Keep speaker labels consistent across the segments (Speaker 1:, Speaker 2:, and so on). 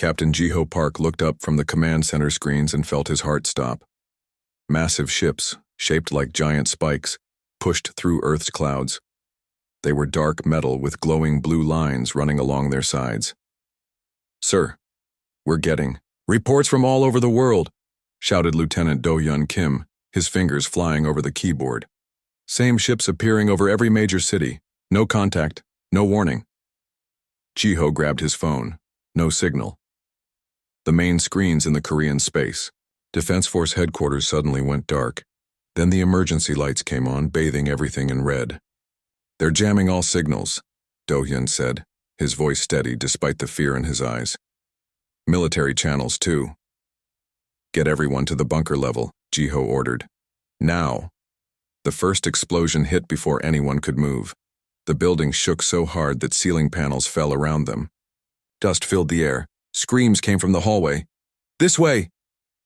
Speaker 1: Captain Jiho Park looked up from the command center screens and felt his heart stop. Massive ships, shaped like giant spikes, pushed through Earth's clouds. They were dark metal with glowing blue lines running along their sides. "Sir, we're getting reports from all over the world," shouted Lieutenant Do-Yun Kim, his fingers flying over the keyboard. "Same ships appearing over every major city. No contact, no warning." Jiho grabbed his phone. No signal. The main screens in the Korean space. Defense Force headquarters suddenly went dark. Then the emergency lights came on, bathing everything in red. "They're jamming all signals," Do-Yun said, his voice steady despite the fear in his eyes. "Military channels, too." "Get everyone to the bunker level," Jiho ordered. "Now." The first explosion hit before anyone could move. The building shook so hard that ceiling panels fell around them. Dust filled the air. Screams came from the hallway. "This way!"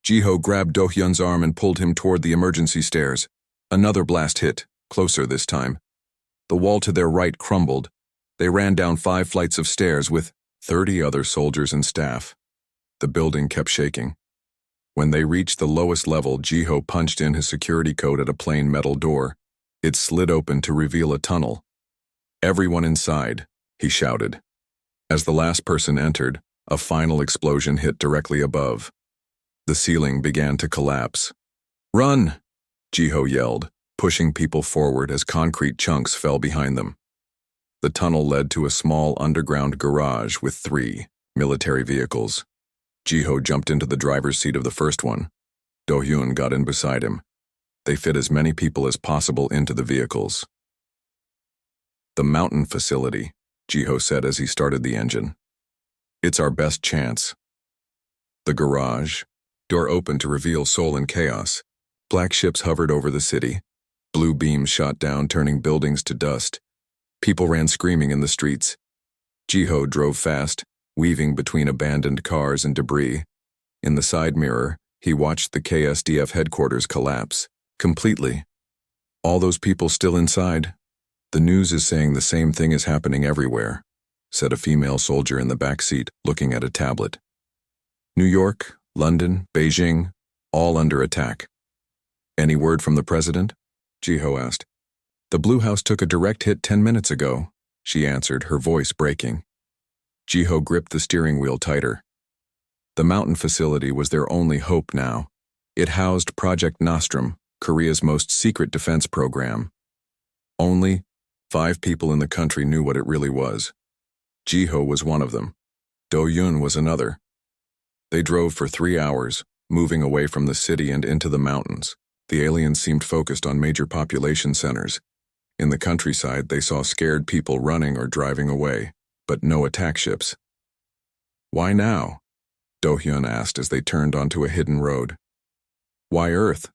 Speaker 1: Jiho grabbed Do-Hyun's arm and pulled him toward the emergency stairs. Another blast hit, closer this time. The wall to their right crumbled. They ran down 5 flights of stairs with 30 other soldiers and staff. The building kept shaking. When they reached the lowest level, Jiho punched in his security code at a plain metal door. It slid open to reveal a tunnel. "Everyone inside," he shouted. As the last person entered, a final explosion hit directly above. The ceiling began to collapse. "Run!" Jiho yelled, pushing people forward as concrete chunks fell behind them. The tunnel led to a small underground garage with 3 military vehicles. Jiho jumped into the driver's seat of the first one. Do-Hyun got in beside him. They fit as many people as possible into the vehicles. "The mountain facility," Jiho said as he started the engine. "It's our best chance." The garage. Door opened to reveal Seoul in chaos. Black ships hovered over the city. Blue beams shot down, turning buildings to dust. People ran screaming in the streets. Jiho drove fast, weaving between abandoned cars and debris. In the side mirror, he watched the KSDF headquarters collapse. Completely. "All those people still inside?" "The news is saying the same thing is happening everywhere," said a female soldier in the back seat, looking at a tablet. "New York, London, Beijing, all under attack." "Any word from the president?" Jiho asked. "The Blue House took a direct hit 10 minutes ago," she answered, her voice breaking. Jiho gripped the steering wheel tighter. The mountain facility was their only hope now. It housed Project Nostrum, Korea's most secret defense program. Only 5 people in the country knew what it really was. Jiho was one of them. Do-Yun was another. They drove for 3 hours, moving away from the city and into the mountains. The aliens seemed focused on major population centers. In the countryside, they saw scared people running or driving away, but no attack ships. "Why now?" Do-Hyun asked as they turned onto a hidden road. "Why Earth?"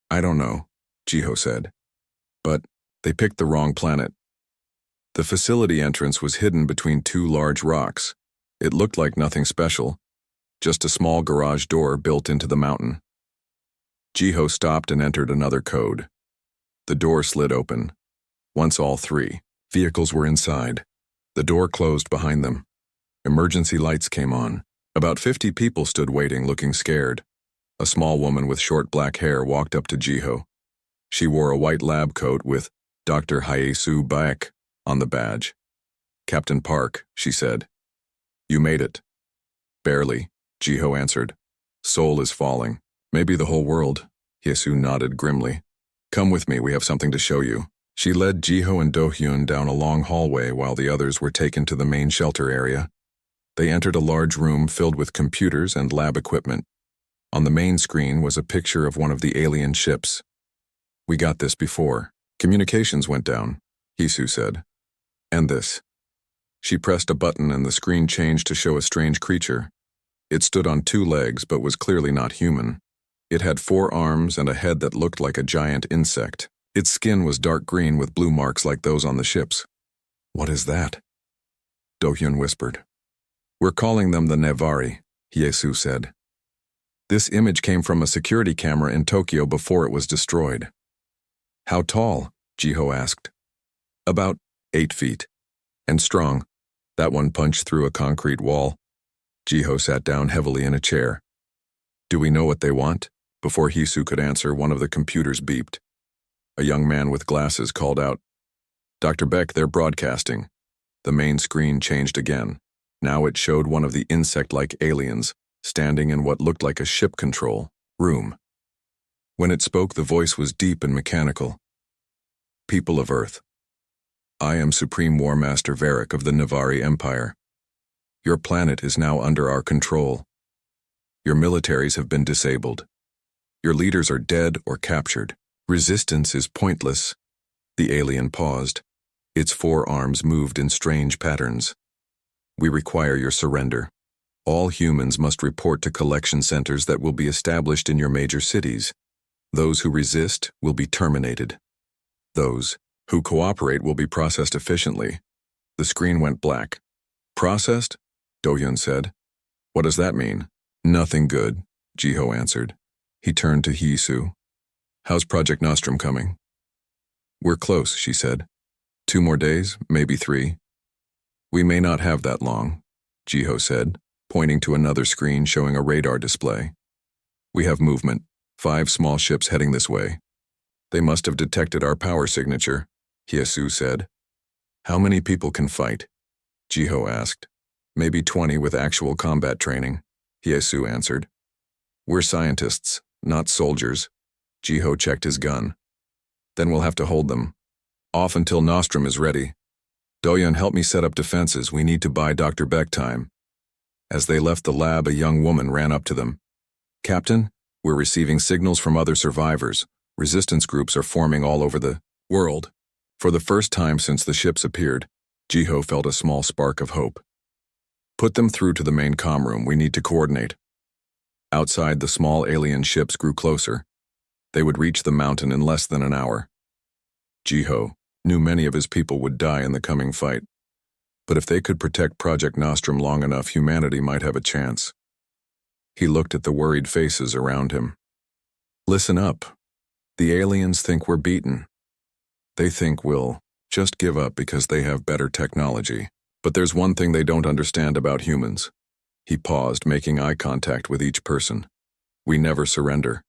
Speaker 1: "I don't know," Jiho said. "But they picked the wrong planet." The facility entrance was hidden between 2 large rocks. It looked like nothing special, just a small garage door built into the mountain. Jiho stopped and entered another code. The door slid open. Once all 3 vehicles were inside, the door closed behind them. Emergency lights came on. About 50 people stood waiting, looking scared. A small woman with short black hair walked up to Jiho. She wore a white lab coat with Dr. Hyesu Baek on the badge. "Captain Park," she said. "You made it." "Barely," Jiho answered. "Seoul is falling. Maybe the whole world." Hyesu nodded grimly. "Come with me, we have something to show you." She led Jiho and Do-Hyun down a long hallway while the others were taken to the main shelter area. They entered a large room filled with computers and lab equipment. On the main screen was a picture of one of the alien ships. "We got this before. Communications went down," Hyesu said. "And this." She pressed a button and the screen changed to show a strange creature. It stood on 2 legs but was clearly not human. It had 4 arms and a head that looked like a giant insect. Its skin was dark green with blue marks like those on the ships. "What is that?" Do-Hyun whispered. "We're calling them the Nevari," Hyesu said. "This image came from a security camera in Tokyo before it was destroyed." "How tall?" Jiho asked. "About 8 feet. And strong. That one punched through a concrete wall." Jiho sat down heavily in a chair. Do we know what they want? Before Hisu could answer, one of the computers beeped. A young man with glasses called out, Dr. Beck, they're broadcasting. The main screen changed again. Now it showed one of the insect-like aliens standing in what looked like a ship control room. When it spoke, the voice was deep and mechanical. People of Earth, I am Supreme War Master Varric of the Navari Empire. Your planet is now under our control. Your militaries have been disabled. Your leaders are dead or captured. Resistance is pointless. The alien paused. Its forearms moved in strange patterns. We require your surrender. All humans must report to collection centers that will be established in your major cities. Those who resist will be terminated. Those who cooperate will be processed efficiently. The screen went black. Processed? Do-hyun said. What does that mean? Nothing good, Jiho answered. He turned to Hisu. How's Project Nostrum coming? We're close, she said. 2 more days, maybe 3. We may not have that long, Jiho said, pointing to another screen showing a radar display. We have movement, 5 small ships heading this way. They must have detected our power signature, Hisu said. How many people can fight? Jiho asked. Maybe 20 with actual combat training, Hisu answered. We're scientists, not soldiers. Jiho checked his gun. Then we'll have to hold them. Off until Nostrum is ready. Do-hyun, help me set up defenses. We need to buy Dr. Beck time. As they left the lab, a young woman ran up to them. Captain, we're receiving signals from other survivors. Resistance groups are forming all over the world. For the first time since the ships appeared, Jiho felt a small spark of hope. Put them through to the main comm room. We need to coordinate. Outside, the small alien ships grew closer. They would reach the mountain in less than an hour. Jiho knew many of his people would die in the coming fight, but if they could protect Project Nostrum long enough, humanity might have a chance. He looked at the worried faces around him. Listen up. The aliens think we're beaten. They think we'll just give up because they have better technology. But there's one thing they don't understand about humans. He paused, making eye contact with each person. We never surrender.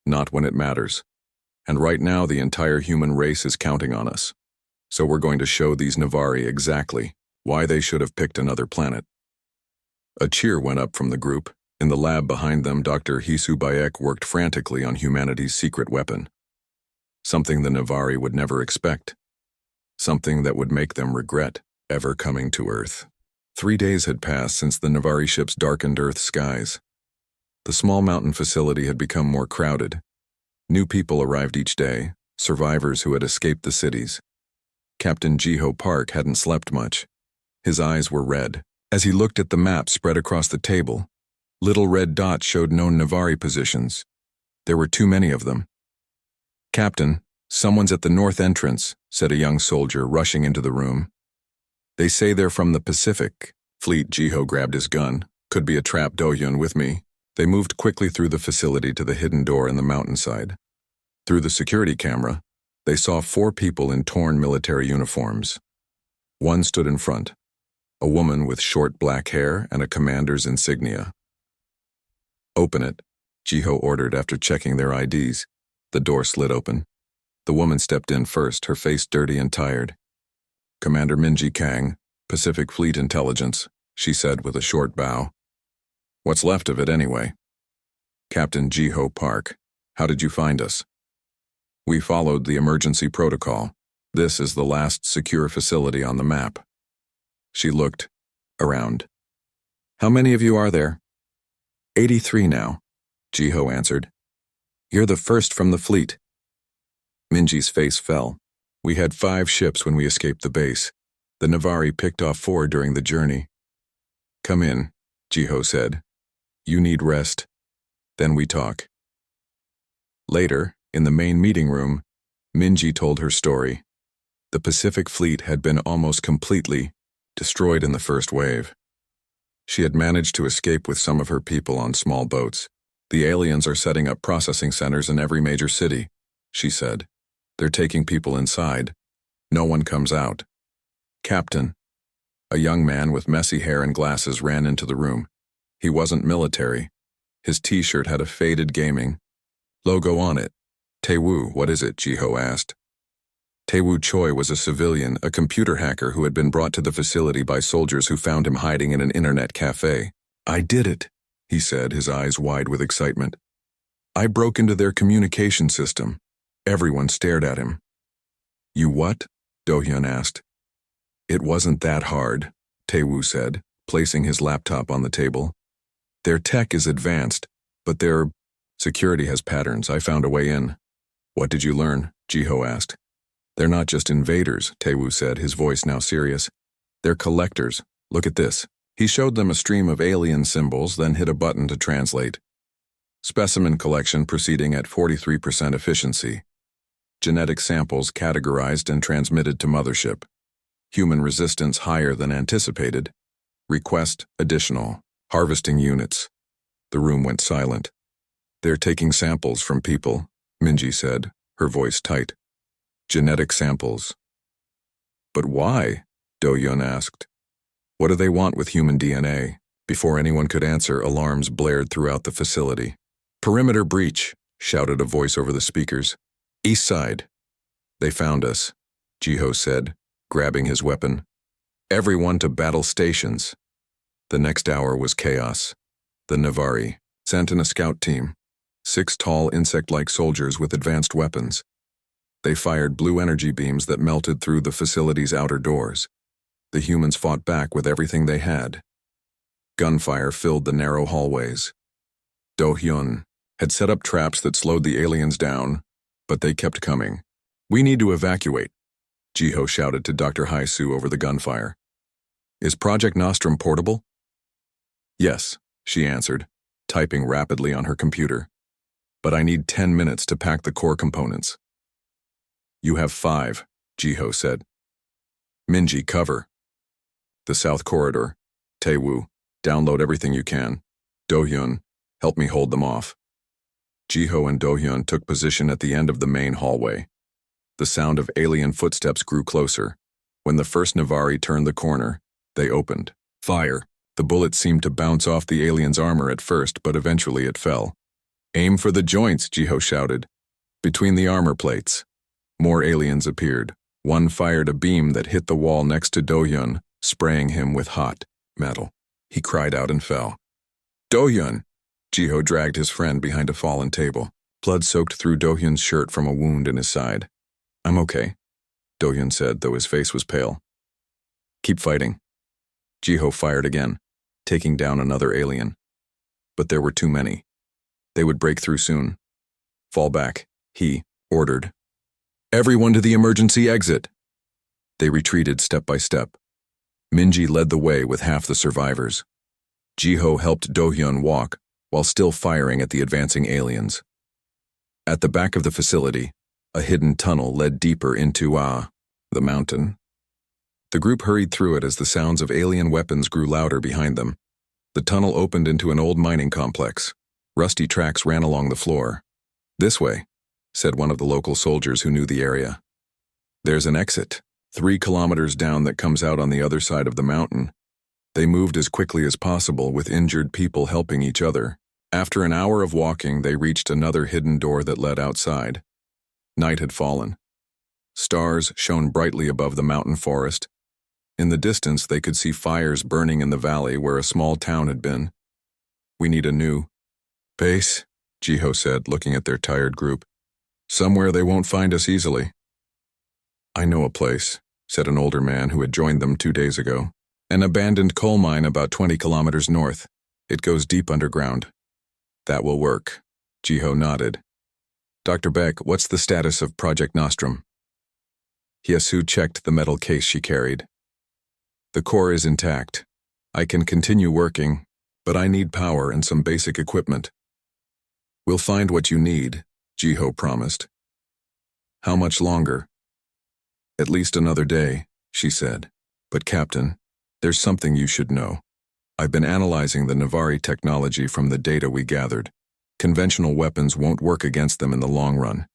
Speaker 1: Not when it matters. And right now the entire human race is counting on us. So we're going to show these Navari exactly why they should have picked another planet. A cheer went up from the group. In the lab behind them, Dr. Hisu Bayek worked frantically on humanity's secret weapon. Something the Navari would never expect. Something that would make them regret ever coming to Earth. 3 days had passed since the Navari ships darkened Earth's skies. The small mountain facility had become more crowded. New people arrived each day, survivors who had escaped the cities. Captain Jiho Park hadn't slept much. His eyes were red. As he looked at the map spread across the table, little red dots showed known Navari positions. There were too many of them. Captain, someone's at the north entrance, said a young soldier rushing into the room. They say they're from the Pacific Fleet. Jiho grabbed his gun. Could be a trap. Do-hyun with me. They moved quickly through the facility to the hidden door in the mountainside. Through the security camera, they saw 4 people in torn military uniforms. One stood in front, a woman with short black hair and a commander's insignia. Open it, Jiho ordered after checking their IDs. The door slid open. The woman stepped in first, her face dirty and tired. Commander Minji Kang, Pacific Fleet Intelligence, she said with a short bow. What's left of it anyway? Captain Jiho Park, how did you find us? We followed the emergency protocol. This is the last secure facility on the map. She looked around. How many of you are there? 83 now, Jiho answered. You're the first from the fleet. Minji's face fell. We had 5 ships when we escaped the base. The Navari picked off 4 during the journey. Come in, Jiho said. You need rest. Then we talk. Later, in the main meeting room, Minji told her story. The Pacific Fleet had been almost completely destroyed in the first wave. She had managed to escape with some of her people on small boats. The aliens are setting up processing centers in every major city, she said. They're taking people inside. No one comes out. Captain. A young man with messy hair and glasses ran into the room. He wasn't military. His t-shirt had a faded gaming logo on it. Taewoo, what is it? Jiho asked. Taewoo Choi was a civilian, a computer hacker who had been brought to the facility by soldiers who found him hiding in an internet cafe. I did it, he said, his eyes wide with excitement. I broke into their communication system. Everyone stared at him. You what? Do-hyun asked. It wasn't that hard, Taewoo said, placing his laptop on the table. Their tech is advanced, but their security has patterns. I found a way in. What did you learn? Jiho asked. They're not just invaders, Taewoo said, his voice now serious. They're collectors. Look at this. He showed them a stream of alien symbols, then hit a button to translate. Specimen collection proceeding at 43% efficiency. Genetic samples categorized and transmitted to mothership. Human resistance higher than anticipated. Request additional. Harvesting units. The room went silent. They're taking samples from people, Minji said, her voice tight. Genetic samples. But why? Do-hyun asked. What do they want with human DNA? Before anyone could answer, alarms blared throughout the facility. Perimeter breach, shouted a voice over the speakers. East side. They found us, Jiho said, grabbing his weapon. Everyone to battle stations. The next hour was chaos. The Navari sent in a scout team. 6 tall insect-like soldiers with advanced weapons. They fired blue energy beams that melted through the facility's outer doors. The humans fought back with everything they had. Gunfire filled the narrow hallways. Do-hyun had set up traps that slowed the aliens down, but they kept coming. We need to evacuate, Jiho shouted to Dr. Haisu over the gunfire. Is Project Nostrum portable? Yes, she answered, typing rapidly on her computer. But I need 10 minutes to pack the core components. You have 5, Jiho said. Minji, cover. The south corridor. Taewoo, download everything you can. Do-hyun, help me hold them off. Jiho and Do-hyun took position at the end of the main hallway. The sound of alien footsteps grew closer. When the first Navari turned the corner, they opened. Fire. The bullet seemed to bounce off the alien's armor at first, but eventually it fell. Aim for the joints, Jiho shouted. Between the armor plates. More aliens appeared. One fired a beam that hit the wall next to Do-hyun, spraying him with hot metal. He cried out and fell. Do-hyun! Jiho dragged his friend behind a fallen table. Blood soaked through Do-hyun's shirt from a wound in his side. I'm okay, Do-hyun said, though his face was pale. Keep fighting. Jiho fired again, taking down another alien. But there were too many. They would break through soon. Fall back, he ordered. Everyone to the emergency exit. They retreated step by step. Minji led the way with half the survivors. Jiho helped Do-hyun walk, while still firing at the advancing aliens. At the back of the facility, a hidden tunnel led deeper into the mountain. The group hurried through it as the sounds of alien weapons grew louder behind them. The tunnel opened into an old mining complex. Rusty tracks ran along the floor. This way, said one of the local soldiers who knew the area. There's an exit, 3 kilometers down, that comes out on the other side of the mountain. They moved as quickly as possible, with injured people helping each other. After an hour of walking, they reached another hidden door that led outside. Night had fallen. Stars shone brightly above the mountain forest. In the distance, they could see fires burning in the valley where a small town had been. We need a new base, Jiho said, looking at their tired group. Somewhere they won't find us easily. I know a place, said an older man who had joined them 2 days ago. An abandoned coal mine about 20 kilometers north. It goes deep underground. That will work. Jiho nodded. Dr. Beck, what's the status of Project Nostrum? Hyasu checked the metal case she carried. The core is intact. I can continue working, but I need power and some basic equipment. We'll find what you need, Jiho promised. How much longer? At least another day, she said. But Captain, there's something you should know. I've been analyzing the Navari technology from the data we gathered. Conventional weapons won't work against them in the long run.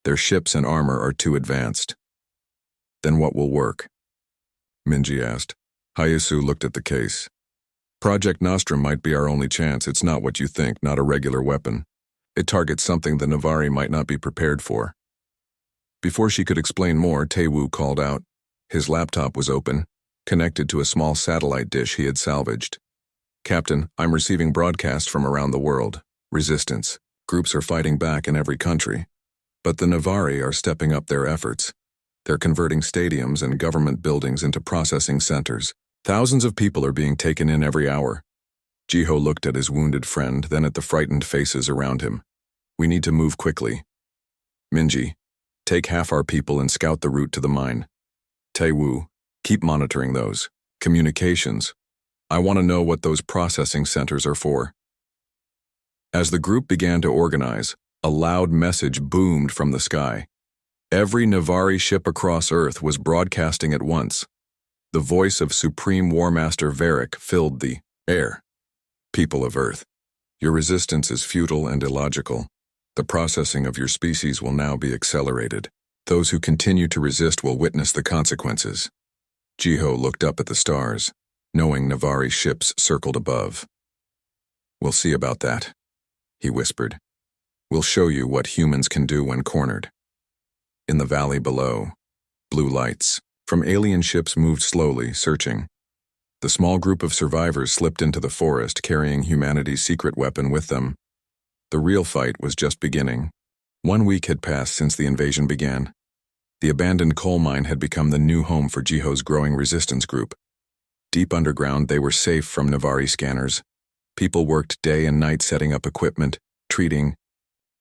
Speaker 1: Their ships and armor are too advanced. Then what will work? Minji asked. Hyasu looked at the case. Project Nostrum might be our only chance. It's not what you think, not a regular weapon. It targets something the Navari might not be prepared for. Before she could explain more, Taewoo called out. His laptop was open, connected to a small satellite dish he had salvaged. Captain, I'm receiving broadcasts from around the world. Resistance. Groups are fighting back in every country. But the Navari are stepping up their efforts. They're converting stadiums and government buildings into processing centers. Thousands of people are being taken in every hour. Jiho looked at his wounded friend, then at the frightened faces around him. We need to move quickly. Minji, take half our people and scout the route to the mine. Taewoo, keep monitoring those. Communications. I want to know what those processing centers are for. As the group began to organize, a loud message boomed from the sky. Every Navari ship across Earth was broadcasting at once. The voice of Supreme War Master Varric filled the air. People of Earth, your resistance is futile and illogical. The processing of your species will now be accelerated. Those who continue to resist will witness the consequences. Jiho looked up at the stars, knowing Navari ships circled above. We'll see about that, he whispered. We'll show you what humans can do when cornered. In the valley below, blue lights from alien ships moved slowly, searching. The small group of survivors slipped into the forest, carrying humanity's secret weapon with them. The real fight was just beginning. 1 week had passed since the invasion began. The abandoned coal mine had become the new home for Jiho's growing resistance group. Deep underground, they were safe from Navari scanners. People worked day and night setting up equipment, treating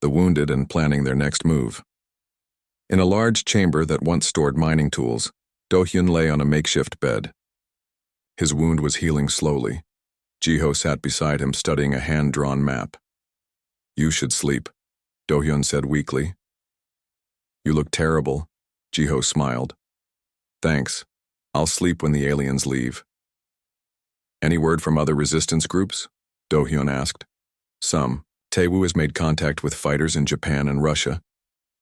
Speaker 1: the wounded and planning their next move. In a large chamber that once stored mining tools, Do-hyun lay on a makeshift bed. His wound was healing slowly. Jiho sat beside him, studying a hand-drawn map. You should sleep, Do-hyun said weakly. You look terrible, Jiho smiled. Thanks. I'll sleep when the aliens leave. Any word from other resistance groups? Do-hyun asked. Some. Taewoo has made contact with fighters in Japan and Russia.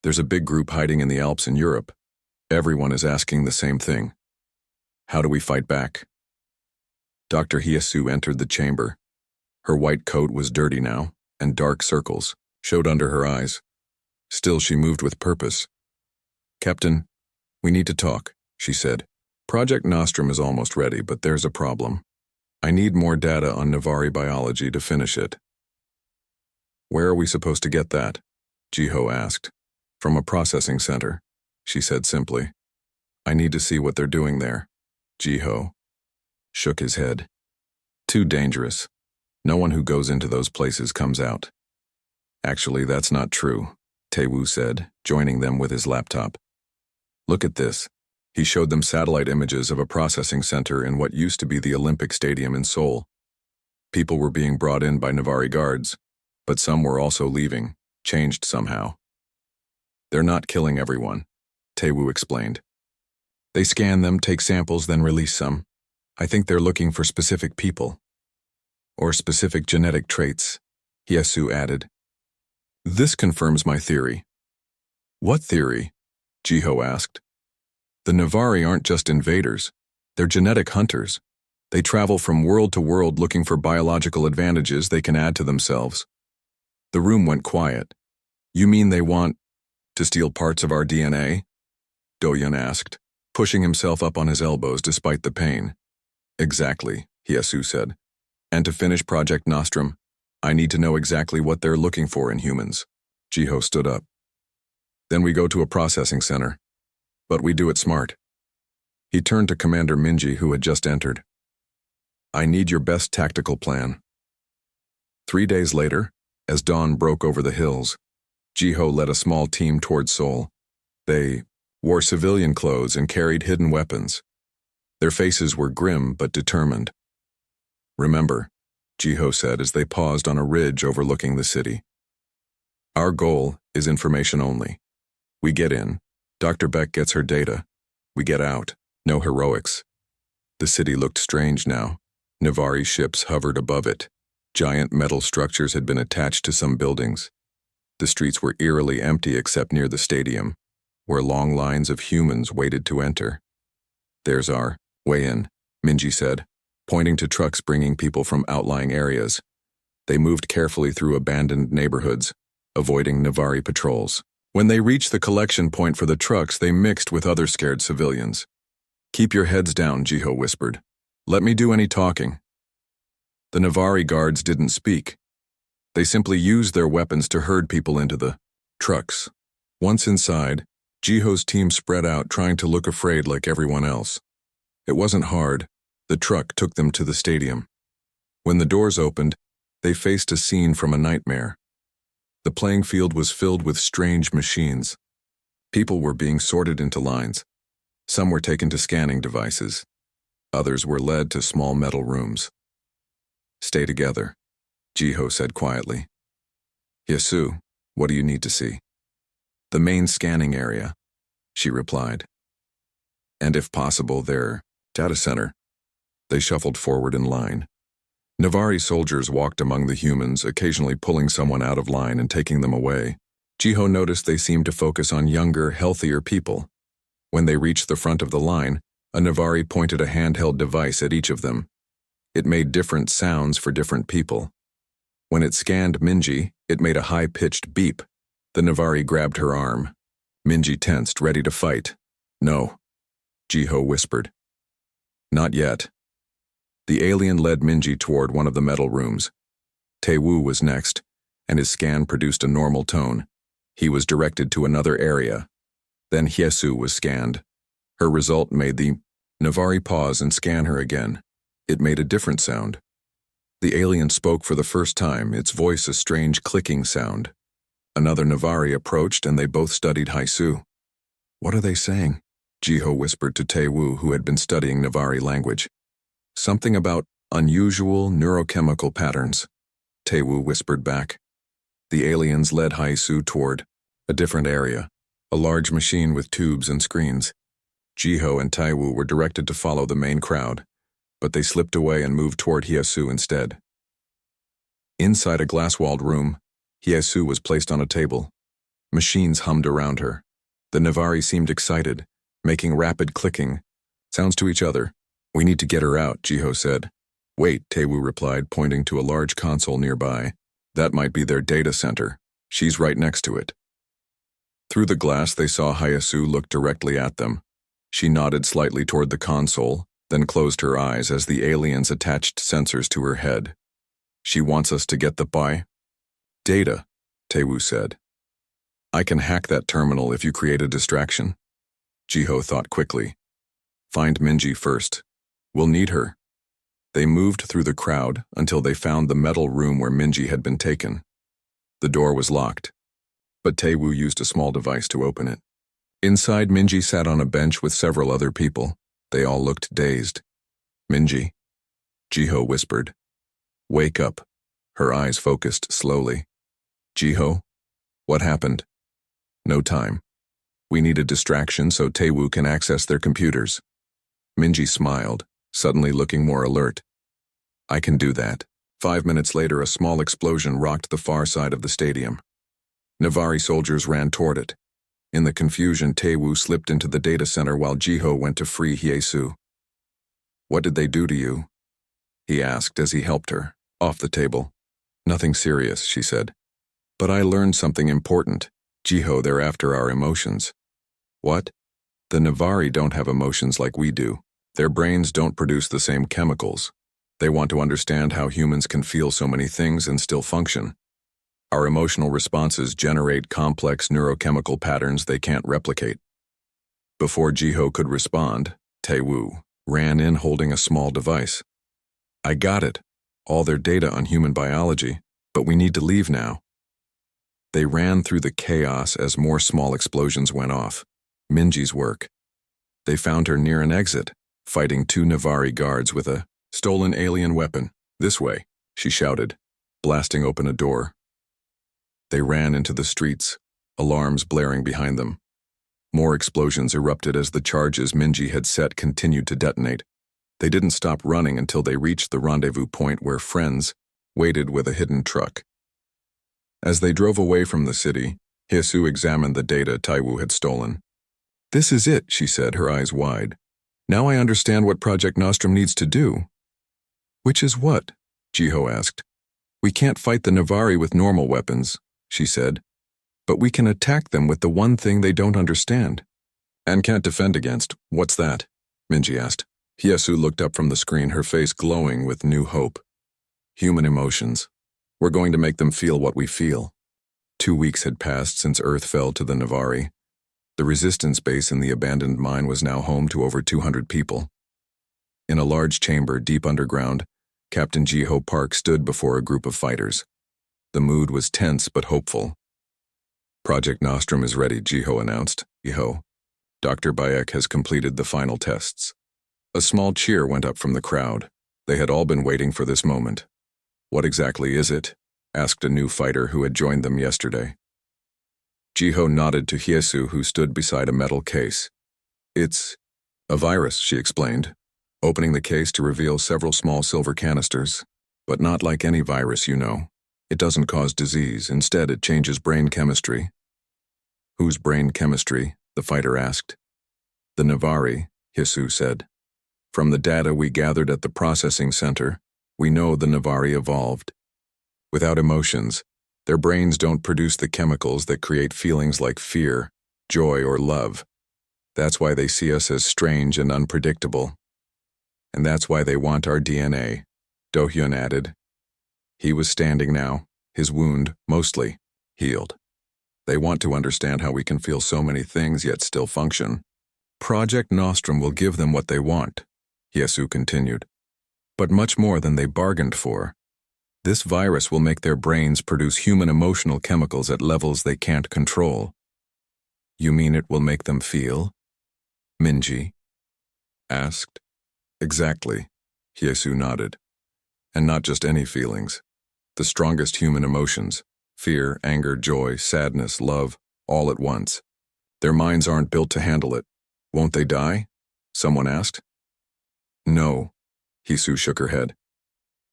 Speaker 1: There's a big group hiding in the Alps in Europe. Everyone is asking the same thing. How do we fight back? Dr. Hyasu entered the chamber. Her white coat was dirty now, and dark circles showed under her eyes. Still, she moved with purpose. Captain, we need to talk, she said. Project Nostrum is almost ready, but there's a problem. I need more data on Navari biology to finish it. Where are we supposed to get that? Jiho asked. From a processing center, she said simply. I need to see what they're doing there. Jiho shook his head. Too dangerous. No one who goes into those places comes out. Actually, that's not true, Taewoo said, joining them with his laptop. Look at this. He showed them satellite images of a processing center in what used to be the Olympic Stadium in Seoul. People were being brought in by Navari guards, but some were also leaving, changed somehow. They're not killing everyone, Taewoo explained. They scan them, take samples, then release some. I think they're looking for specific people. Or specific genetic traits, Hyasu added. This confirms my theory. What theory? Jiho asked. The Navari aren't just invaders. They're genetic hunters. They travel from world to world looking for biological advantages they can add to themselves. The room went quiet. You mean they want to steal parts of our DNA? Do-hyun asked, pushing himself up on his elbows despite the pain. Exactly, Hyasu said. And to finish Project Nostrum, I need to know exactly what they're looking for in humans. Jiho stood up. Then we go to a processing center. But we do it smart. He turned to Commander Minji, who had just entered. I need your best tactical plan. 3 days later, as dawn broke over the hills, Jiho led a small team toward Seoul. They wore civilian clothes and carried hidden weapons. Their faces were grim but determined. Remember, Jiho said as they paused on a ridge overlooking the city. Our goal is information only. We get in. Dr. Beck gets her data. We get out. No heroics. The city looked strange now. Navari ships hovered above it. Giant metal structures had been attached to some buildings. The streets were eerily empty except near the stadium, where long lines of humans waited to enter. There's our way in, Minji said. pointing to trucks bringing people from outlying areas. They moved carefully through abandoned neighborhoods, avoiding Navari patrols. When they reached the collection point for the trucks, they mixed with other scared civilians. "Keep your heads down," Jiho whispered. "Let me do any talking." The Navari guards didn't speak. They simply used their weapons to herd people into the trucks. Once inside, Jiho's team spread out, trying to look afraid like everyone else. It wasn't hard. The truck took them to the stadium. When the doors opened, they faced a scene from a nightmare. The playing field was filled with strange machines. People were being sorted into lines. Some were taken to scanning devices. Others were led to small metal rooms. "Stay together," Jiho said quietly. "Yasu, what do you need to see?" "The main scanning area," she replied. "And if possible, their data center." They shuffled forward in line. Navari soldiers walked among the humans, occasionally pulling someone out of line and taking them away. Jiho noticed they seemed to focus on younger, healthier people. When they reached the front of the line, a Navari pointed a handheld device at each of them. It made different sounds for different people. When it scanned Minji, it made a high-pitched beep. The Navari grabbed her arm. Minji tensed, ready to fight. "No," Jiho whispered. "Not yet." The alien led Minji toward one of the metal rooms. Taewoo was next, and his scan produced a normal tone. He was directed to another area. Then Hyesu was scanned. Her result made the Navari pause and scan her again. It made a different sound. The alien spoke for the first time, its voice a strange clicking sound. Another Navari approached, and they both studied Hyesu. "What are they saying?" Jiho whispered to Taewoo, who had been studying Navari language. "Something about unusual neurochemical patterns," Taewoo whispered back. The aliens led Hyesu toward a different area, a large machine with tubes and screens. Jiho and Taewoo were directed to follow the main crowd, but they slipped away and moved toward Hyesu instead. Inside a glass-walled room, Hyesu was placed on a table. Machines hummed around her. The Navari seemed excited, making rapid clicking sounds to each other. "We need to get her out," Jiho said. "Wait," Taewoo replied, pointing to a large console nearby. "That might be their data center. She's right next to it." Through the glass, they saw Hyesu look directly at them. She nodded slightly toward the console, then closed her eyes as the aliens attached sensors to her head. "She wants us to get the data," Taewoo said. "I can hack that terminal if you create a distraction." Jiho thought quickly. "Find Minji first. We'll need her." They moved through the crowd until they found the metal room where Minji had been taken. The door was locked, but Taewoo used a small device to open it. Inside, Minji sat on a bench with several other people. They all looked dazed. "Minji," Jiho whispered. "Wake up." Her eyes focused slowly. "Jiho, what happened?" "No time. We need a distraction so Taewoo can access their computers." Minji smiled, suddenly looking more alert. "I can do that." 5 minutes later, a small explosion rocked the far side of the stadium. Navari soldiers ran toward it. In the confusion, Taewoo slipped into the data center while Jiho went to free Hyesu. "What did they do to you?" he asked as he helped her off the table. "Nothing serious," she said. "But I learned something important. Jiho, they're after our emotions." "What?" "The Navari don't have emotions like we do. Their brains don't produce the same chemicals. They want to understand how humans can feel so many things and still function. Our emotional responses generate complex neurochemical patterns they can't replicate." Before Jiho could respond, Taewoo ran in holding a small device. "I got it. All their data on human biology, but we need to leave now." They ran through the chaos as more small explosions went off. Minji's work. They found her near an exit, fighting 2 Navari guards with a stolen alien weapon. "This way," she shouted, blasting open a door. They ran into the streets, alarms blaring behind them. More explosions erupted as the charges Minji had set continued to detonate. They didn't stop running until they reached the rendezvous point where friends waited with a hidden truck. As they drove away from the city, Hyesu examined the data Taewoo had stolen. "This is it," she said, her eyes wide. "Now I understand what Project Nostrum needs to do." Which is what? Jiho asked. We can't fight the Navari with normal weapons, she said, but we can attack them with the one thing they don't understand. And can't defend against. What's that? Minji asked. Hyesu looked up from the screen, her face glowing with new hope. Human emotions. We're going to make them feel what we feel. 2 weeks had passed since Earth fell to the Navari. The resistance base in the abandoned mine was now home to over 200 people. In a large chamber deep underground, Captain Jiho Park stood before a group of fighters. The mood was tense but hopeful. Project Nostrum is ready, Jiho announced. Jiho, Dr. Bayek has completed the final tests. A small cheer went up from the crowd. They had all been waiting for this moment. What exactly is it? Asked a new fighter who had joined them yesterday. Jiho nodded to Hyesu, who stood beside a metal case. It's a virus, she explained, opening the case to reveal several small silver canisters. But not like any virus, you know. It doesn't cause disease. Instead, it changes brain chemistry. Whose brain chemistry? The fighter asked. The Navari, Hyesu said. From the data we gathered at the processing center, we know the Navari evolved. Without emotions, their brains don't produce the chemicals that create feelings like fear, joy, or love. That's why they see us as strange and unpredictable. And that's why they want our DNA, Do-hyun added. He was standing now, his wound, mostly, healed. They want to understand how we can feel so many things yet still function. Project Nostrum will give them what they want, Hyesu continued. But much more than they bargained for. This virus will make their brains produce human emotional chemicals at levels they can't control. You mean it will make them feel? Minji asked. Exactly, Hyesu nodded. And not just any feelings. The strongest human emotions. Fear, anger, joy, sadness, love, all at once. Their minds aren't built to handle it. Won't they die? Someone asked. No, Hyesu shook her head.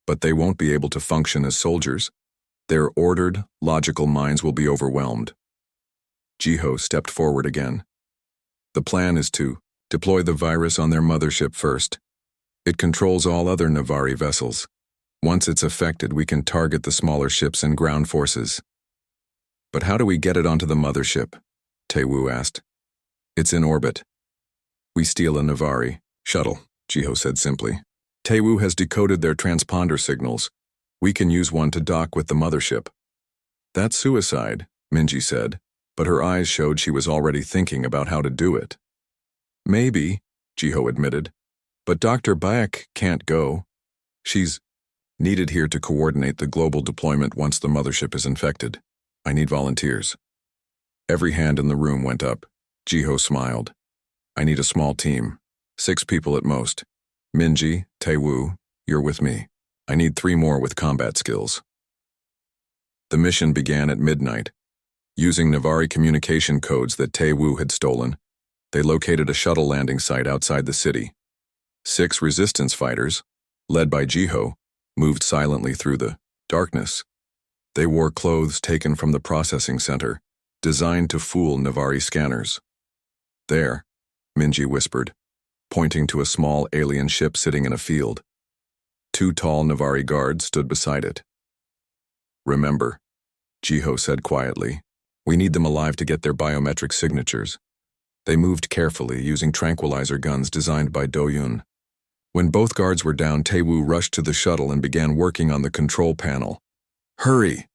Speaker 1: But they won't be able to function as soldiers. Their ordered, logical minds will be overwhelmed. Jiho stepped forward again. The plan is to deploy the virus on their mothership first. It controls all other Navari vessels. Once it's affected, we can target the smaller ships and ground forces. But how do we get it onto the mothership? Tae-woo asked. It's in orbit. We steal a Navari shuttle, Jiho said simply. Tae-woo has decoded their transponder signals. We can use one to dock with the mothership. That's suicide, Minji said, but her eyes showed she was already thinking about how to do it. Maybe, Jiho admitted, but Dr. Bayek can't go. She's needed here to coordinate the global deployment once the mothership is infected. I need volunteers. Every hand in the room went up. Jiho smiled. I need a small team. 6 people at most. Minji, Tae-woo, you're with me. I need 3 more with combat skills. The mission began at midnight. Using Navari communication codes that Tae-woo had stolen, they located a shuttle landing site outside the city. 6 resistance fighters, led by Jiho, moved silently through the darkness. They wore clothes taken from the processing center, designed to fool Navari scanners. There, Minji whispered, pointing to a small alien ship sitting in a field. 2 tall Navari guards stood beside it. Remember, Jiho said quietly, we need them alive to get their biometric signatures. They moved carefully, using tranquilizer guns designed by Do-hyun. When both guards were down, Tae-woo rushed to the shuttle and began working on the control panel. Hurry,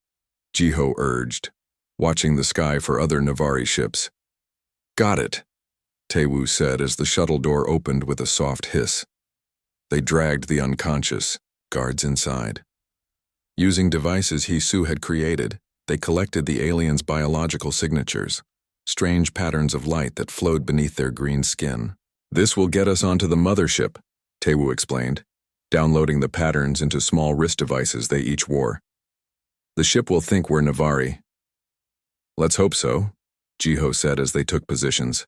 Speaker 1: Jiho urged, watching the sky for other Navari ships. Got it, Tae-woo said as the shuttle door opened with a soft hiss. They dragged the unconscious guards inside. Using devices Hyesu had created, they collected the aliens' biological signatures, strange patterns of light that flowed beneath their green skin. This will get us onto the mothership, Tae-woo explained, downloading the patterns into small wrist devices they each wore. The ship will think we're Navari. Let's hope so, Jiho said as they took positions.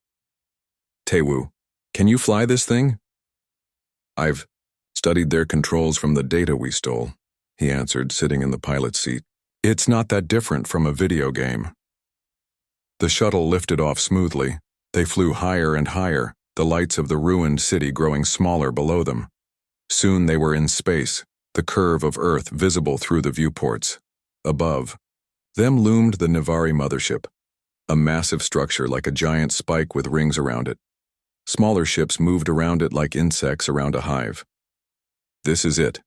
Speaker 1: Tae-woo, can you fly this thing? I've studied their controls from the data we stole, he answered, sitting in the pilot's seat. It's not that different from a video game. The shuttle lifted off smoothly. They flew higher and higher, the lights of the ruined city growing smaller below them. Soon they were in space, the curve of Earth visible through the viewports. Above them loomed the Navari mothership, a massive structure like a giant spike with rings around it. Smaller ships moved around it like insects around a hive. "This is it,"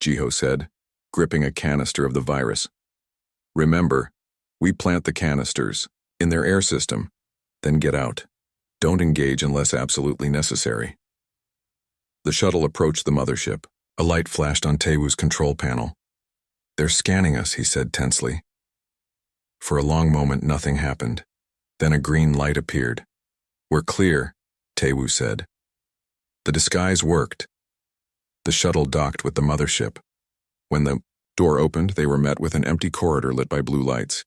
Speaker 1: Jiho said, gripping a canister of the virus. "Remember, we plant the canisters in their air system, then get out. Don't engage unless absolutely necessary." The shuttle approached the mothership. A light flashed on Tewu's control panel. "They're scanning us," he said tensely. For a long moment, nothing happened. Then a green light appeared. "We're clear," Tewu said. The disguise worked. The shuttle docked with the mothership. When the door opened, they were met with an empty corridor lit by blue lights.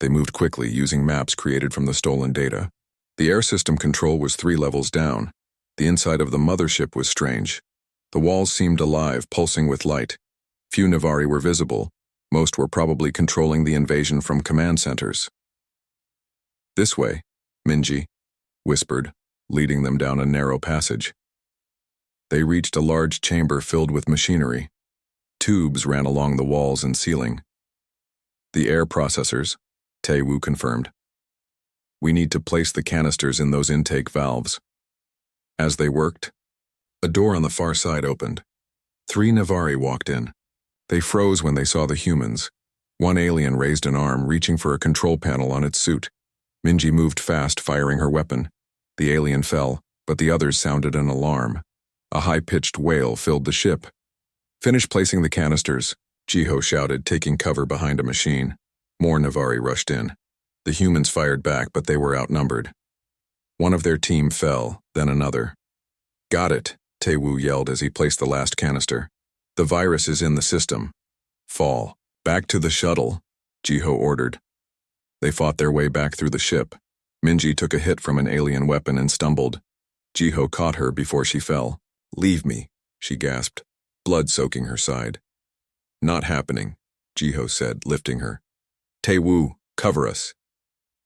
Speaker 1: They moved quickly, using maps created from the stolen data. The air system control was 3 levels down. The inside of the mothership was strange. The walls seemed alive, pulsing with light. Few Navari were visible. Most were probably controlling the invasion from command centers. "This way," Minji whispered, leading them down a narrow passage. They reached a large chamber filled with machinery. Tubes ran along the walls and ceiling. "The air processors," Tewu confirmed. "We need to place the canisters in those intake valves." As they worked, a door on the far side opened. 3 Navari walked in. They froze when they saw the humans. One alien raised an arm, reaching for a control panel on its suit. Minji moved fast, firing her weapon. The alien fell, but the others sounded an alarm. A high-pitched wail filled the ship. "Finish placing the canisters," Jiho shouted, taking cover behind a machine. More Navari rushed in. The humans fired back, but they were outnumbered. One of their team fell, then another. "Got it," Tewu yelled as he placed the last canister. "The virus is in the system. Fall. Back to the shuttle," Jiho ordered. They fought their way back through the ship. Minji took a hit from an alien weapon and stumbled. Jiho caught her before she fell. "Leave me," she gasped, blood soaking her side. "Not happening," Jiho said, lifting her. "Tewu, cover us."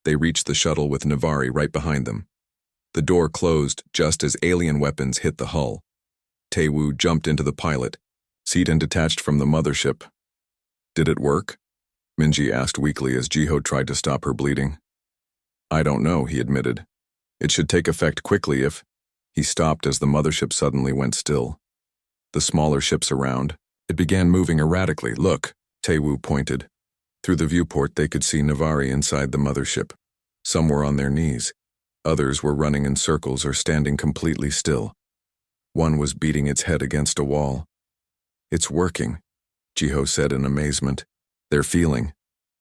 Speaker 1: They reached the shuttle with Navari right behind them. The door closed just as alien weapons hit the hull. Tewu jumped into the pilot seat and detached from the mothership. "Did it work?" Minji asked weakly as Jiho tried to stop her bleeding. "I don't know," he admitted. "It should take effect quickly if—" He stopped as the mothership suddenly went still. The smaller ships around, it began moving erratically. "Look," Tewu pointed. Through the viewport they could see Navari inside the mothership. Some were on their knees. Others were running in circles or standing completely still. One was beating its head against a wall. "It's working," Jiho said in amazement. "They're feeling."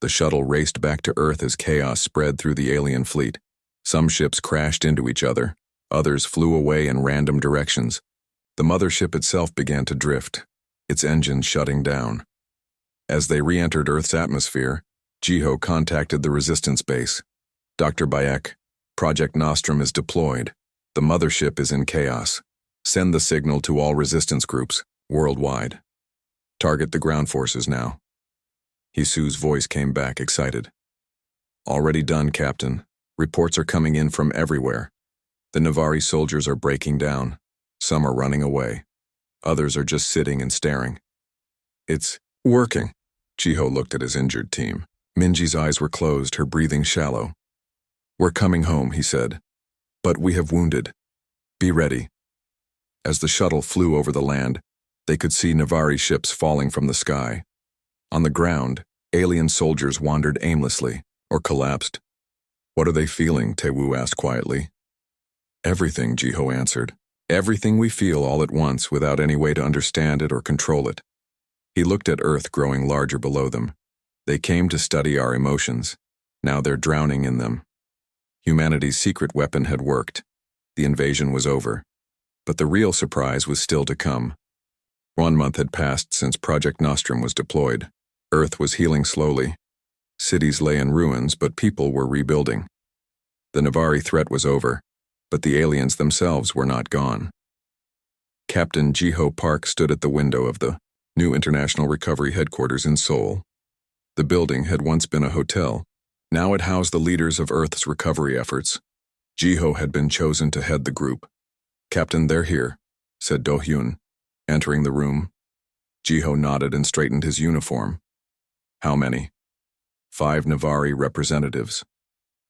Speaker 1: The shuttle raced back to Earth as chaos spread through the alien fleet. Some ships crashed into each other. Others flew away in random directions. The mothership itself began to drift, its engines shutting down. As they re-entered Earth's atmosphere, Jiho contacted the resistance base. "Dr. Bayek, Project Nostrum is deployed. The mothership is in chaos. Send the signal to all resistance groups, worldwide. Target the ground forces now." Hisu's voice came back, excited. "Already done, Captain. Reports are coming in from everywhere. The Navari soldiers are breaking down. Some are running away. Others are just sitting and staring." "It's working." Jiho looked at his injured team. Minji's eyes were closed, her breathing shallow. "We're coming home," he said. "But we have wounded. Be ready." As the shuttle flew over the land, they could see Navari ships falling from the sky. On the ground, alien soldiers wandered aimlessly or collapsed. "What are they feeling?" Tewu asked quietly. "Everything," Jiho answered. "Everything we feel all at once without any way to understand it or control it." He looked at Earth growing larger below them. "They came to study our emotions. Now they're drowning in them." Humanity's secret weapon had worked. The invasion was over. But the real surprise was still to come. 1 month had passed since Project Nostrum was deployed. Earth was healing slowly. Cities lay in ruins, but people were rebuilding. The Navari threat was over, but the aliens themselves were not gone. Captain Jiho Park stood at the window of the new International Recovery Headquarters in Seoul. The building had once been a hotel. Now it housed the leaders of Earth's recovery efforts. Jiho had been chosen to head the group. "Captain, they're here," said Do-hyun, entering the room. Jiho nodded and straightened his uniform. How many? 5 Navari representatives.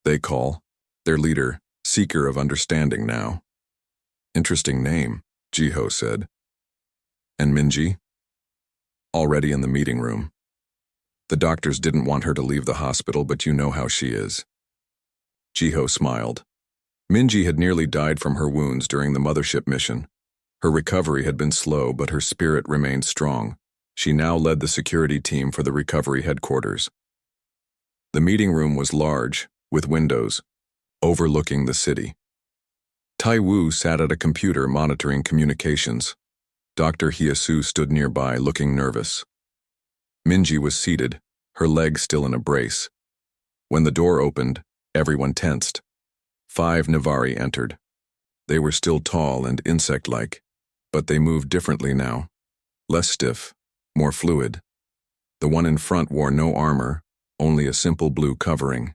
Speaker 1: They call. Their leader, Seeker of Understanding now. Interesting name, Jiho said. And Minji? Already in the meeting room. The doctors didn't want her to leave the hospital, but you know how she is. Jiho smiled. Minji had nearly died from her wounds during the mothership mission. Her recovery had been slow, but her spirit remained strong. She now led the security team for the recovery headquarters. The meeting room was large, with windows, overlooking the city. Tai Wu sat at a computer monitoring communications. Dr. Hyasu stood nearby, looking nervous. Minji was seated, her legs still in a brace. When the door opened, everyone tensed. 5 Navari entered. They were still tall and insect-like, but they moved differently now. Less stiff, more fluid. The one in front wore no armor, only a simple blue covering.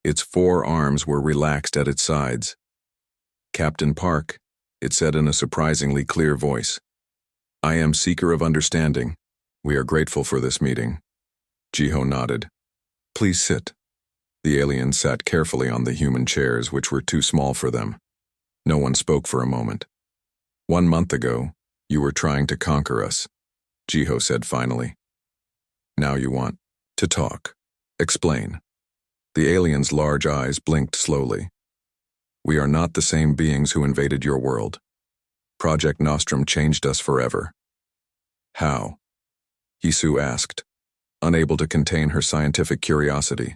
Speaker 1: Its 4 arms were relaxed at its sides. Captain Park, it said in a surprisingly clear voice. I am Seeker of Understanding. We are grateful for this meeting. Jiho nodded. Please sit. The aliens sat carefully on the human chairs, which were too small for them. No one spoke for a moment. 1 month ago, you were trying to conquer us, Jiho said finally. Now you want to talk. Explain. The alien's large eyes blinked slowly. We are not the same beings who invaded your world. Project Nostrum changed us forever. How? Hisu asked, unable to contain her scientific curiosity.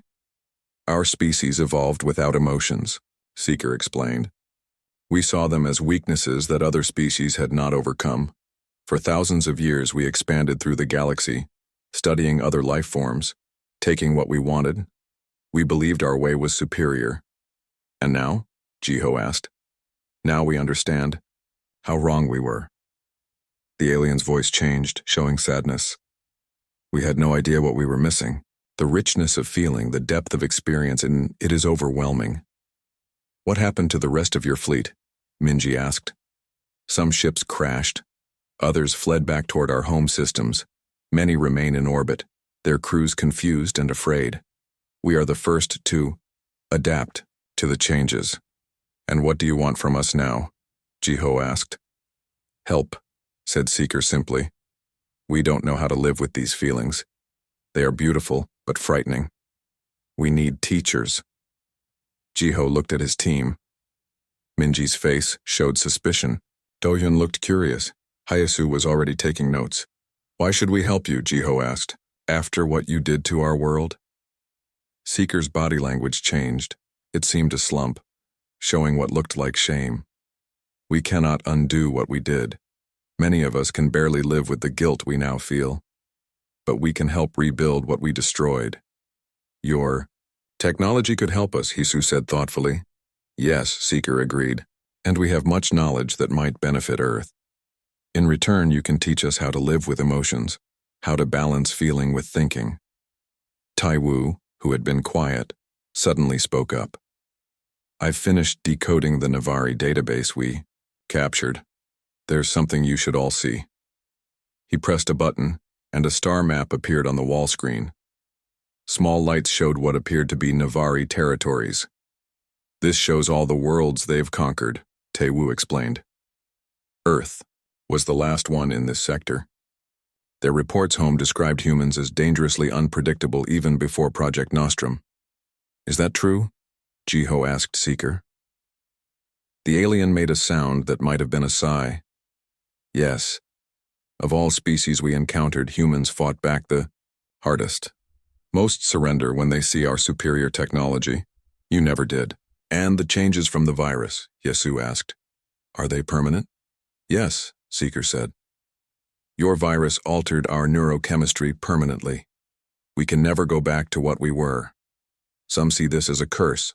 Speaker 1: Our species evolved without emotions, Seeker explained. We saw them as weaknesses that other species had not overcome. For thousands of years we expanded through the galaxy, studying other life forms, taking what we wanted. We believed our way was superior. And now? Jiho asked. Now we understand how wrong we were. The alien's voice changed, showing sadness. We had no idea what we were missing. The richness of feeling, the depth of experience, and it is overwhelming. What happened to the rest of your fleet? Minji asked. Some ships crashed. Others fled back toward our home systems. Many remain in orbit, their crews confused and afraid. We are the first to adapt to the changes. And what do you want from us now? Jiho asked. Help, said Seeker simply. We don't know how to live with these feelings. They are beautiful, but frightening. We need teachers. Jiho looked at his team. Minji's face showed suspicion. Dohyun looked curious. Hyasu was already taking notes. Why should we help you? Jiho asked. After what you did to our world? Seeker's body language changed. It seemed to slump, showing what looked like shame. We cannot undo what we did. Many of us can barely live with the guilt we now feel. But we can help rebuild what we destroyed. Your technology could help us, Hisu said thoughtfully. Yes, Seeker agreed. And we have much knowledge that might benefit Earth. In return, you can teach us how to live with emotions, how to balance feeling with thinking. Tai Wu, who had been quiet, suddenly spoke up. I've finished decoding the Navari database we captured. There's something you should all see. He pressed a button, and a star map appeared on the wall screen. Small lights showed what appeared to be Navari territories. This shows all the worlds they've conquered, Tai Wu explained. Earth was the last one in this sector. Their reports home described humans as dangerously unpredictable even before Project Nostrum. Is that true? Jiho asked Seeker. The alien made a sound that might have been a sigh. Yes. Of all species we encountered, humans fought back the hardest. Most surrender when they see our superior technology. You never did. And the changes from the virus, Yasu asked. Are they permanent? Yes, Seeker said. Your virus altered our neurochemistry permanently. We can never go back to what we were. Some see this as a curse.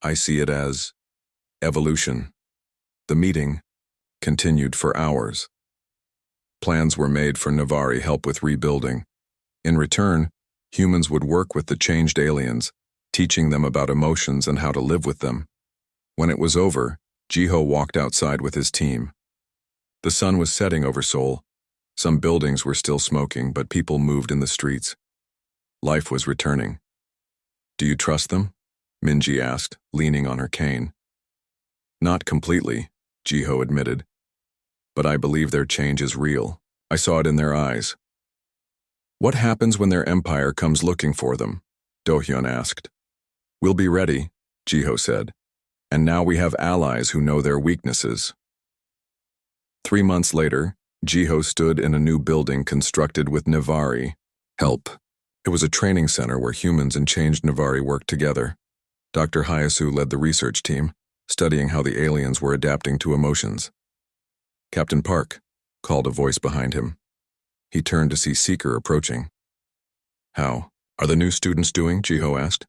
Speaker 1: I see it as evolution. The meeting continued for hours. Plans were made for Navari help with rebuilding. In return, humans would work with the changed aliens, teaching them about emotions and how to live with them. When it was over, Jiho walked outside with his team. The sun was setting over Seoul, Some buildings were still smoking, but people moved in the streets. Life was returning. "Do you trust them?" Minji asked, leaning on her cane. "Not completely," Jiho admitted. "But I believe their change is real. I saw it in their eyes." "What happens when their empire comes looking for them?" Do-hyun asked. "We'll be ready," Jiho said. "And now we have allies who know their weaknesses." 3 months later, Jiho stood in a new building constructed with Navari help. It was a training center where humans and changed Navari worked together. Dr. Hayasu led the research team, studying how the aliens were adapting to emotions. "Captain Park," called a voice behind him. He turned to see Seeker approaching. "How are the new students doing?" Jiho asked.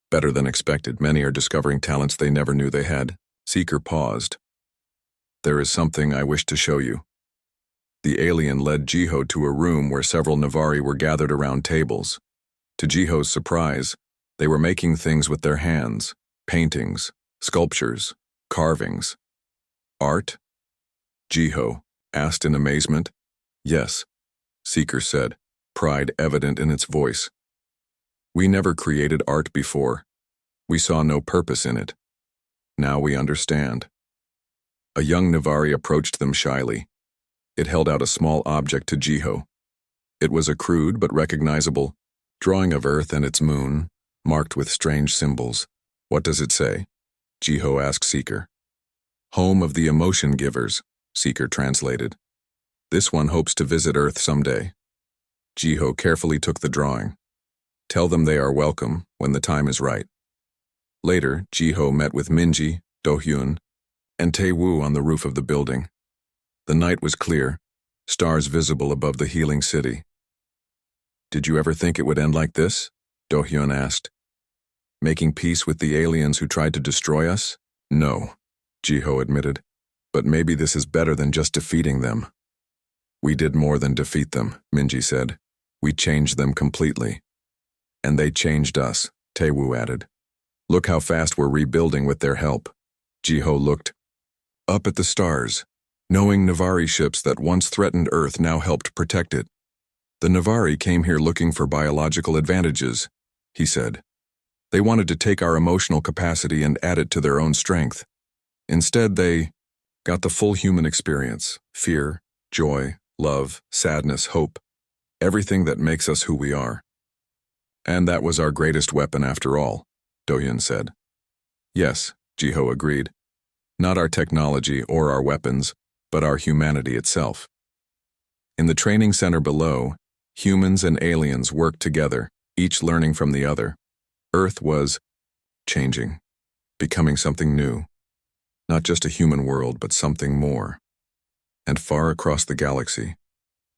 Speaker 1: "Better than expected. Many are discovering talents they never knew they had." Seeker paused. "There is something I wish to show you." The alien led Jiho to a room where several Navari were gathered around tables. To Jiho's surprise, they were making things with their hands: paintings, sculptures, carvings. "Art?" Jiho asked in amazement. "Yes," Seeker said, pride evident in its voice. "We never created art before. We saw no purpose in it. Now we understand." A young Navari approached them shyly. It held out a small object to Jiho. It was a crude but recognizable drawing of Earth and its moon, marked with strange symbols. "What does it say?" Jiho asked Seeker. "Home of the emotion givers," Seeker translated. "This one hopes to visit Earth someday." Jiho carefully took the drawing. "Tell them they are welcome when the time is right." Later, Jiho met with Minji, Do-hyun, and Tae-woo on the roof of the building. The night was clear, stars visible above the healing city. "Did you ever think it would end like this?" Do-hyun asked. "Making peace with the aliens who tried to destroy us?" "No," Jiho admitted. "But maybe this is better than just defeating them." "We did more than defeat them," Minji said. "We changed them completely." "And they changed us," Tae-woo added. "Look how fast we're rebuilding with their help." Jiho looked up at the stars. Knowing Navari ships that once threatened Earth now helped protect it. "The Navari came here looking for biological advantages," he said. "They wanted to take our emotional capacity and add it to their own strength. Instead, they got the full human experience: fear, joy, love, sadness, hope, everything that makes us who we are. And that was our greatest weapon after all," Do-hyun said. "Yes," Jiho agreed. "Not our technology or our weapons, but our humanity itself." In the training center below, humans and aliens worked together, each learning from the other. Earth was changing, becoming something new. Not just a human world, but something more. And far across the galaxy,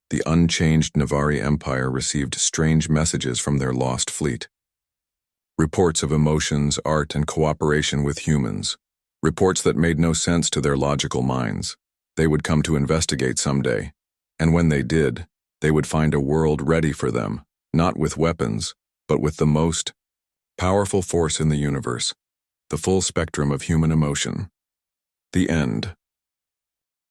Speaker 1: the unchanged Navari Empire received strange messages from their lost fleet. Reports of emotions, art, and cooperation with humans. Reports that made no sense to their logical minds. They would come to investigate someday, and when they did, they would find a world ready for them, not with weapons, but with the most powerful force in the universe, the full spectrum of human emotion. The end.